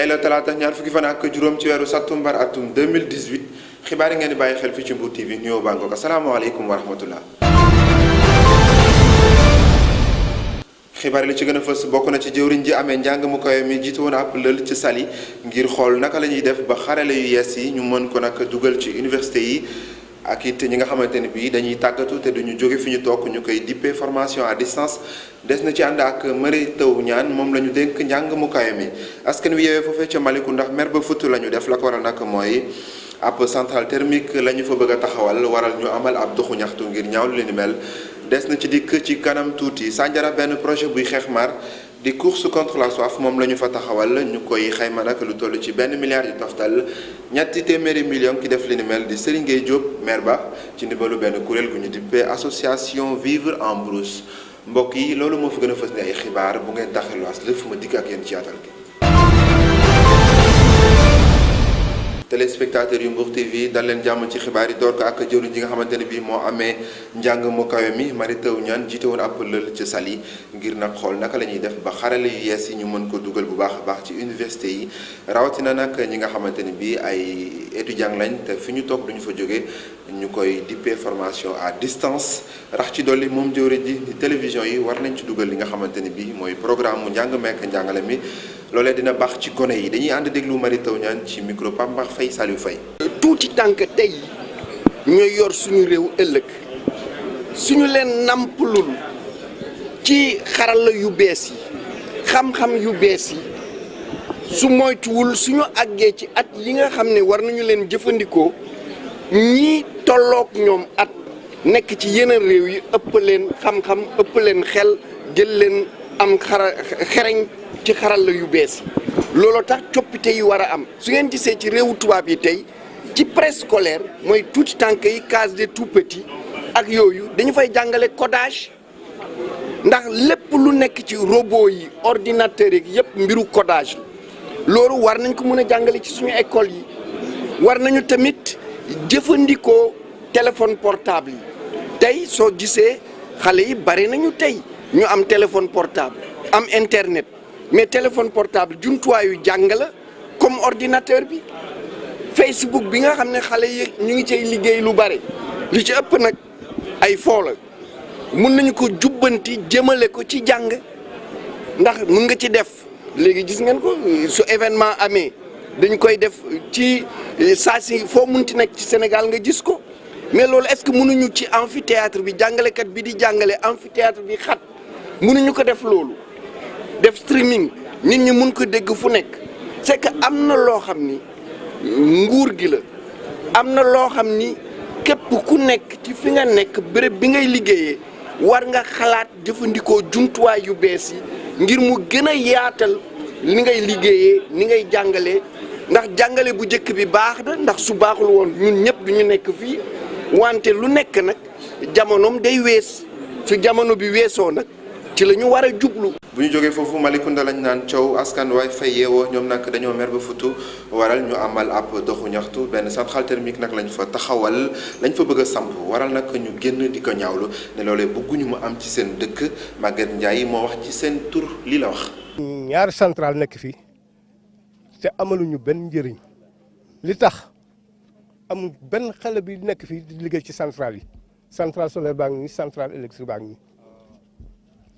la talaata ñaar fukki fan ak juróom ci weeru sattumbar atum 2018 xibaar yi ngeen di bàyyi xel fii ci Mbour TV nuyoo baa ngoog asalaamaaleykum wa rahmatullah. xibaar yi li ci gën a fës bokk na ci jëwriñ ji amee njàng mu kawe mi jiite woon ab lël ci Saly ngir xool naka la ñuy def ba xarale yu yees yi ñu mën ko nag dugal ci université yi ak it ñi nga xamante ne bii dañuy tàggatu te duñu jóge fi ñu toog ñu koy dippee formation à distance des na ci ànd ak Mary Teuw Niane moom la ñu dénk njàng mu kawe mi askan wi yeewee foofee ca Malicounda ndax mer ba futt la ñu def la ko waral nag mooy ab centrale thermique la ñu fa bëgg a taxawal waral ñu amal ab doxu ñaxtu ngir ñaawlu li ni mel des na ci dikk ci kanam tuuti Sandiara benn projet buy xeex mar di course contre la soif moom la ñu fa taxawal ñu koy xayma nag lu toll ci 1 milliard yu toftal ñetti téeméeri million ki def li ni mel di Serigne Gueye Diop maire ba ci ndimbalu benn kuréel gu ñu dippee association Vivre en Brousse mbokk yi loolu moo fi gën a fës ni ay xibaar bu ngeen taxalu as lëf ma dikk ak yéen ci yaatal gi. téléspectateurs yu Mbour TV dal leen jàmm ci xibaar yi door ko ak jëwriñ ji nga xamante ne bii moo amee njàng mu kawe mi Mary Teuw Niane jiite woon ab lël ci Saly ngir nag xool naka la ñuy def ba xarale yu yees yi ñu mën ko dugal bu baax a baax ci université yi rawatina nag ñi nga xamante ne bii ay étudiants lañ te fi ñu toog duñu fa jóge ñu koy dippee formation à distance rax ci dolli moom jëwriñ ji télévision yi war nañ ci dugal li nga xamante ne bii mooy programme mu njàng mekk njàngale mi loolee dina baax ci gone yi dañuy ànd déglu Mary Teuw Niane ci micro Pambax Faye Saliou Faye. tuuti tànk tey ñooy yor suñu réew ëllëg suñu leen nampalul ci xarala yu bees yi xam-xam yu bees yi su moytuwul suñu àggee ci at yi nga xam ne war nañu leen jëfandikoo ñii tolloog ñoom at nekk ci yeneen réew yi ëpp leen xam-xam ëpp leen xel jël leen am xereñ ci xarala yu bees yi looloo tax coppite yi war a am su ngeen gisee ci réewu tubaab yi tey ci préscolaire mooy tuuti tànk yi case des tout petits ak yooyu dañu fay jàngale codage ndax lépp lu nekk ci robot yi ordinateur yi yëpp mbiru codage la loolu war nañ ko mën a jàngale ci suñu école yi war nañu tamit jëfandikoo téléphone portable yi tey soo gisee xale yi bari nañu tey ñu am téléphone portable am internet mais téléphone portable jumtuwaayu jàng la comme ordinateur bi Facebook bi nga xam ne xale yi ñu ngi cay liggéey lu bare li ci ëpp nag ay foo la mun nañu ko jubbanti jëmale ko ci jàng ndax mun nga ci def léegi gis ngeen ko su événement amee dañ koy def ci saa si foo munti nekk ci Sénégal nga gis ko mais loolu est-ce que mënuñu ci amphithéâtre bi jàngalekat bi di jàngale amphithéâtre bi xat mënuñu ko def loolu def streaming nit ñi mun ko dégg fu nekk c'est que am na loo xam ni nguur gi la am na loo xam ni képp ku nekk ci fi nga nekk béréb bi ngay liggéeyee war nga xalaat jëfandikoo jumtuwaay yu bees yi ngir mu gën a yaatal ni ngay liggéeyee ni ngay jàngalee ndax jàngale bu njëkk bi baax na ndax su baaxul woon ñun ñëpp du ñu nekk fii wante lu nekk nag jamonoom day wees su jamono bi weesoo nag ci la ñu war a jublu. bu ñu jógee foofu Malicounda lañ naan coow askan waay fay yeewoo ñoom nag dañoo mer ba futu waral ñu amal ab doxu ñaxtu benn centrale thermique nag lañ fa taxawal lañ fa bëgg a samp waral nag ñu génn di ko ñaawlu ne loolee bëgguñu mu am ci seen dëkk Maguette Ndiaye moo wax ci seen tur lii la wax. ñaari centrale nekk fii te amaluñu benn njëriñ li tax amul benn xale bi nekk fii di liggéey ci centrale yi centrale solaire baa ngi nii centrale électrique baa ngi nii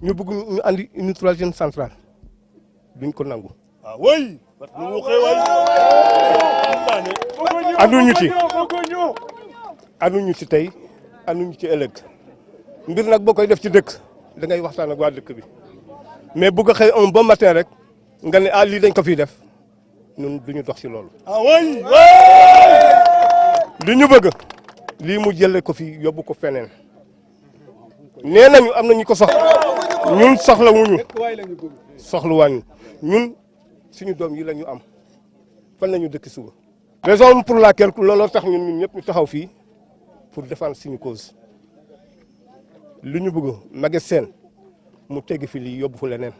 ñu bëgg ñu andi une troisième centrale duñ ko nangu. ah oui. anduñu ci tey anduñu ci ëllëg mbir nag boo koy def ci dëkk da ngay waxtaan ak waa dëkk bi mais bëgg a xëy un bon matin rek nga ne ah lii dañ ko fiy def ñun duñu dox ci loolu. ah oui. li ñu bëgg lii mu jëlee ko fi yóbbu ko feneen nee nañu am na ñu ko soxla ñun soxlawuñu ñun suñu doom yi la ñu am fan la ñu dëkk suba. raison pour laquelle looloo tax ñun ñëpp ñu taxaw fii pour défendre suñu cause li ñu bëgg Maguette Sène mu tegg fi lii yóbbu fu leneen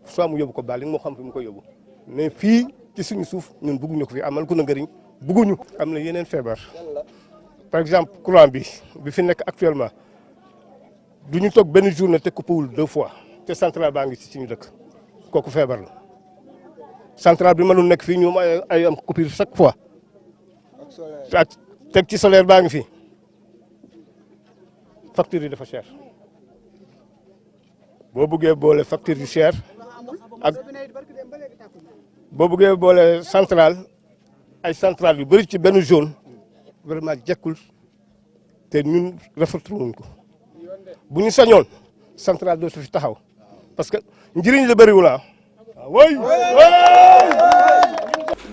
soit mu yóbbu ko baal moo xam fi mu ko yóbbu mais fii ci suñu suuf ñun bëgguñu ko fi amal ku na ngëriñ bëgguñu. am na yeneen feebar par exemple courant bi fi nekk actuellement du ñu toog benn journée te coupéwul 2 fois te centrale baa ngi ci suñu dëkk kooku feebar la centrale bi mënul nekk fii ñu ay am coupure chaque fois ak teg ci solaire baa ngi fi facture yi dafa cher boo bëggee boole facture yu cher ak boo bëggee boole centrale ay centrale yu bëri ci benn zone vraiment jekkul te ñun rafetlu wuñ ko bu ñu sañoon centrale dootu fi taxaw parce que njëriñ la bëriwul ah. woy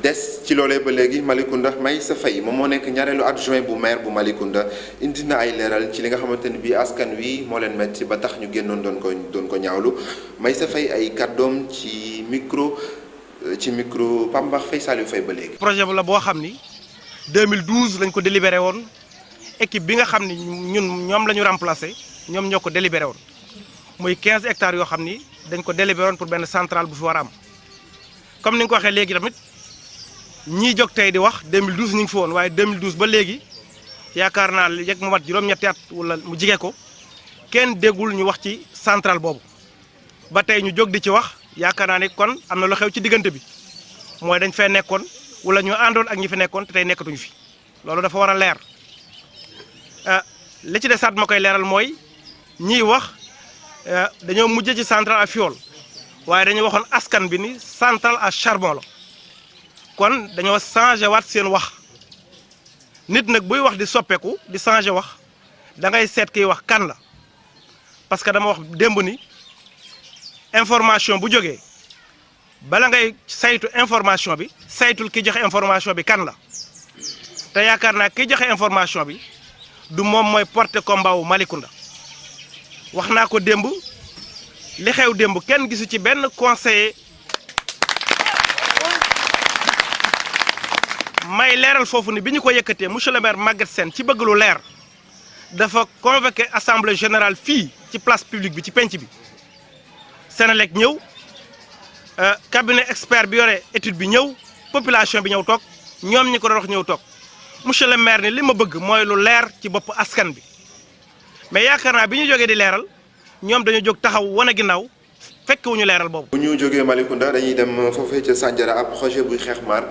des ci loolee ba léegi Malicounda Meissa Faye moom moo nekk ñaareelu adjoint bu maire bu Malicounda indi na ay leeral ci li nga xamante ni bii askan wi moo leen metti ba tax ñu génnoon doon ko ñaawlu Meissa Faye ay kàddoom ci micro Pambax Faye Saliou Faye ba léegi. projet bu la boo xam ni 2012 lañ ko délibéré woon équipe bi nga xam ni ñoom la ñu remplacé ñoom ñoo ko délibéré woon muy 15 hectares yoo xam ni dañ ko délibéré woon pour benn centrale bu fi war a am comme ni nga ko waxee léegi tamit. ñii jóg tey di wax 2012 ñu ngi fi woon waaye 2012 ba léegi yaakaar naa yegg mu mat juróom-ñetti at wala mu jige ko kenn déggul ñu wax ci centrale boobu ba tey ñu jóg di ci wax yaakaar naa ne kon am na lu xew ci diggante bi mooy dañ fee nekkoon wala ñu àndoon ak ñi fi nekkoon te tey nekkatuñu fi loolu dafa war a leer li ci desaat ma koy leeral mooy ñiy wax dañoo mujj ci centrale à fioul waaye dañu waxoon askan bi ni centrale à charbon la. kon dañoo changé waat seen wax nit nag buy wax di soppeeku di changé wax da ngay seet kiy wax kan la parce que dama wax démb ni information bu jógee bala ngay saytu information bi saytul ki joxe information bi kan la te yaakaar naa ki joxe information bi du moom mooy porter combat wu Malicounda wax naa ko démb li xew démb kenn gisu ci benn conseiller. may leeral foofu ni bi ñu ko yëkkatee monsieur le maire Maguette Sène ci bëgg lu leer dafa convoqué assemblée générale fii ci place publique bi ci penc bi Sénélec ñëw cabinet expert bi yore étude bi ñëw population bi ñëw toog ñoom ñi ko doon wax ñëw toog monsieur le maire ni li ma bëgg mooy lu leer ci bopp askan bi mais yaakaar naa bi ñu jógee di leeral ñoom dañu jóg taxaw wane ginnaaw fekk wu ñu leeral boobu. bu ñu jógee Malicounda dañuy dem foofee ca Sandiara ab projet buy xeex maar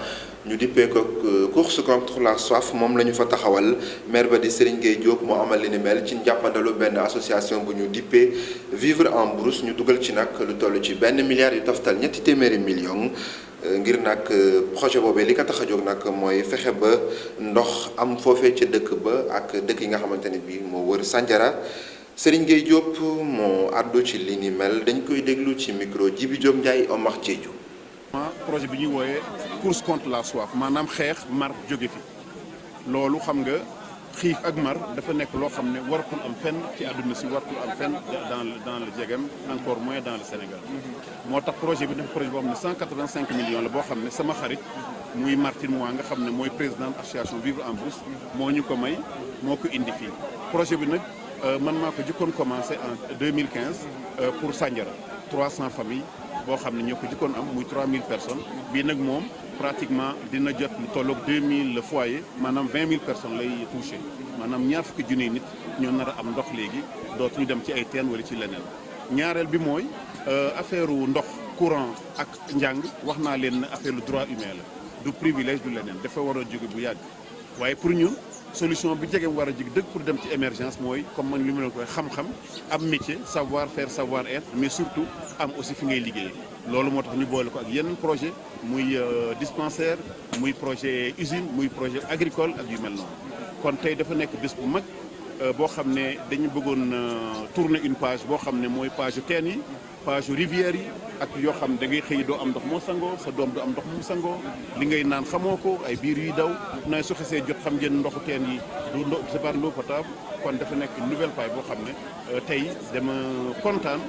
ñu dippee ko course contre la soif moom la ñu fa taxawal maire ba di Serigne Gueye Diop moo amal li ni mel ci njàppandalu benn association bu ñu dippee vivre en brousse ñu dugal ci nag lu toll ci $1 milliard yu toftal ñetti téeméeri millions ngir nag projet boobee li ko tax a jóg nag mooy fexe ba ndox am foofee ca dëkk ba ak dëkk yi nga xamante ne bii moo wër Sandiara Serigne Gueye Diop moo àddu ci li ni mel dañ koy déglu ci micro Djibi Diop Ndiaye Omar Diédhiou. projet bi ñuy wooyee course contre la soif maanaam xeex mar jóge fi loolu xam nga xiif ak mar dafa nekk loo xam ne waratul am fenn ci àdduna si waratul am fenn dans le Djegem encore moins dans le Sénégal moo tax projet bi dafa projet boo xam ne 185 millions la boo xam ne sama xarit muy Martine Mois nga xam ne mooy président association Vivre en Brousse moo ñu ko may moo ko indi fii projet bi nag man maa ko jëkkoon commencé en 2015 pour Sandiara 300 familles boo xam ne ñoo ko jëkkoon am muy 3000 personnes bii nag moom pratiquement dina jot lu tolloog 2000 foyers maanaam 20 000 personnes lay touché maanaam ñaar fukki junniy nit ñoo nar a am ndox léegi dootuñu dem ci ay teen wala ci leneen. ñaareel bi mooy affaire ndox courant ak njàng wax naa leen ne affaire lu droit humain la du privilège du leneen dafa war a jóge bu yàgg waaye pour ñun. solution bi jege war a jig dëgg pour dem ci émergence mooy comme man li mu leen koy xam-xam am métier savoir faire savoir être mais surtout am aussi fi ngay liggéeyee loolu moo tax ñu boole ko ak yeneen projet muy dispensaire muy projet usine muy projet agricole ak yu mel noonu kon tey dafa nekk bés bu mag boo xam ne dañu bëggoon tourner une page boo xam ne mooy page yu teen yi page yu rivières yi ak yoo xam ne da ngay xëy doo am ndox moo sangoo sa doom du am ndox mu sangoo li ngay naan xamoo ko ay biir yuy daw nooy su xesee jot xam ngeen ndoxu teen yi du ndox c'est pas l'eau potable kon dafa nekk une nouvelle paille boo xam ne tey dama kontaan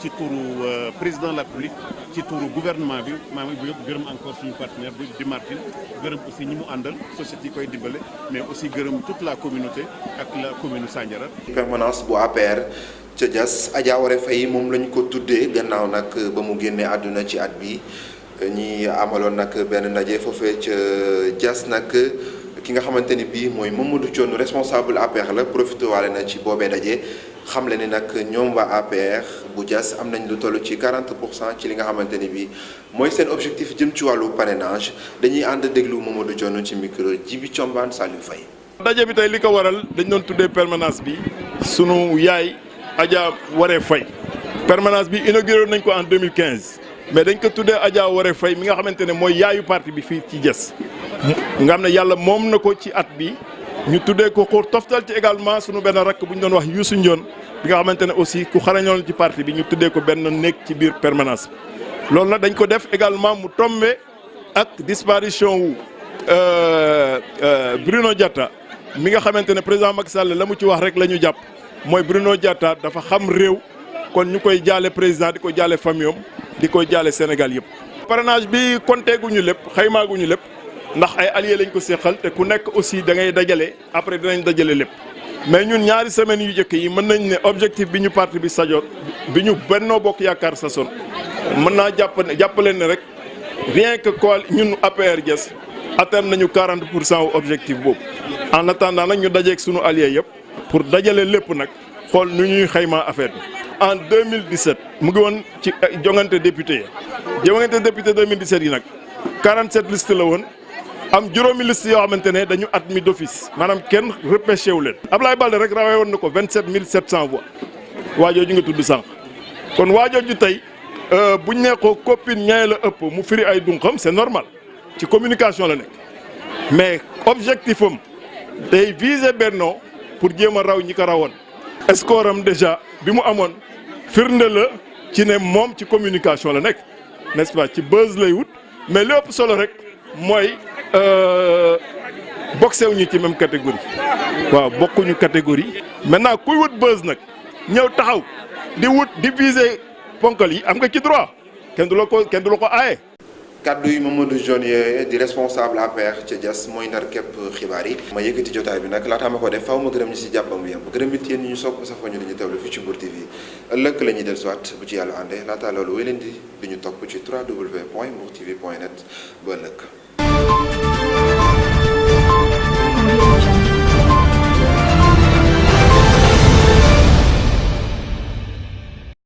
ci turu président de la République ci turu gouvernement bi maa ngi gërëm encore suñu partenaire di Martine gërëm aussi ñi mu àndal société yi koy dimbale mais aussi gërëm toute la communauté ak la commune Sandiara. permanence bu APR ca Diass Adja Waré Faye moom lañ ko tuddee gannaaw nag ba mu génnee àdduna ci at bi ñi amaloon nag benn ndaje foofee ca Diass nag ki nga xamante ni bii mooy Mamadou Thion responsable APR la profité waale na ci boobee ndaje xamle ni nag ñoom waa APR bu Diass am nañ lu toll ci 40% ci li nga xamante ni bii mooy seen objectif jëm ci wàllu parrainage dañuy ànd déglu Mamadou Dione ci micro Djibi Thiombane Saliou Faye. daje bi tey li ko waral dañ doon tuddee permanence bi sunu yaay Adja Waré Faye permanence bi inauguré nañ ko en 2015 mais dañ ko tuddee Adja Waré Faye mi nga xamante ne mooy yaayu parti bi fii ci Diass nga xam ne yàlla moom na ko ci at bi ñu tuddee ko toftal ci également sunu benn rakk bu ñu doon wax Youssou Ndione bi nga xamante ne aussi ku xarañoon ci parti bi ñu tuddee ko benn néeg ci biir permanence bi loolu nag dañ ko def également mu tombé ak disparition wu Bruno Diatta mi nga xamante ne président Macky Sall la mu ci wax rek la ñu jàpp mooy Bruno Diatta dafa xam réew kon ñu koy jaale président di ko jaale famille am di ko jaale Sénégal yëpp. parrainage bi compté guñu lépp xaymaaguñu lépp ndax ay alliés lañ ko seqal te ku nekk aussi da ngay dajale après dinañ dajale lépp mais ñun ñaari semaines yu njëkk yi mën nañ ne objectif bi ñu parti bi sajoon bi ñu Benno Bokk Yaakaar sasoon mën naa jàppaleen ne rek rien que ñun APR Diass atteindre nañu 40% wu objectif boobu en attendant nag ñu dajeeg sunu alliés yëpp pour dajale lépp nag xool nu ñuy xaymaa affaire bi. en 2017 mu ngi woon ci jongante député yi jongante député 2017 yi nag 47 listes la woon am juróomi liste yoo xamante ne dañu admis d'office maanaam kenn repêché wu leen. Ablaye Balde rek rawee woon na ko 27 700 voix waajooju nga tudd sànq kon waajooju tey buñ ne ko copine ñaay la ëpp mu firi ay dunqam c'est normal ci communication la nekk mais objectif am day viser Benno pour jéem a raw ñi ko rawoon. score am déjà bi mu amoon firnde la ci ne moom ci communication la nekk n'est-ce pas ci buzz lay wut mais li ëpp solo rek mooy boxé wu ñu ci même catégorie waaw bokkuñu catégorie. maintenant kuy wut buzz nag ñëw taxaw di viser ponkal yi am nga ci droit kenn du la ko aaye. kaddu yi Mamadou Dione yooyu di responsable APR ca Diass mooy ndar képp xibaar yi. ma yëkkati jotaay bi nag laataa ma ko def faaw ma gërëm ñi si jàppam yam gërëm it yéen ñu sopp sa foñu dañu teewlu fii ci Mbour TV ëllëg la ñuy dellusiwaat bu ci yàlla àndee laataa loolu wéy leen di ñu topp ci www.mbourtv.net ba ëllëg.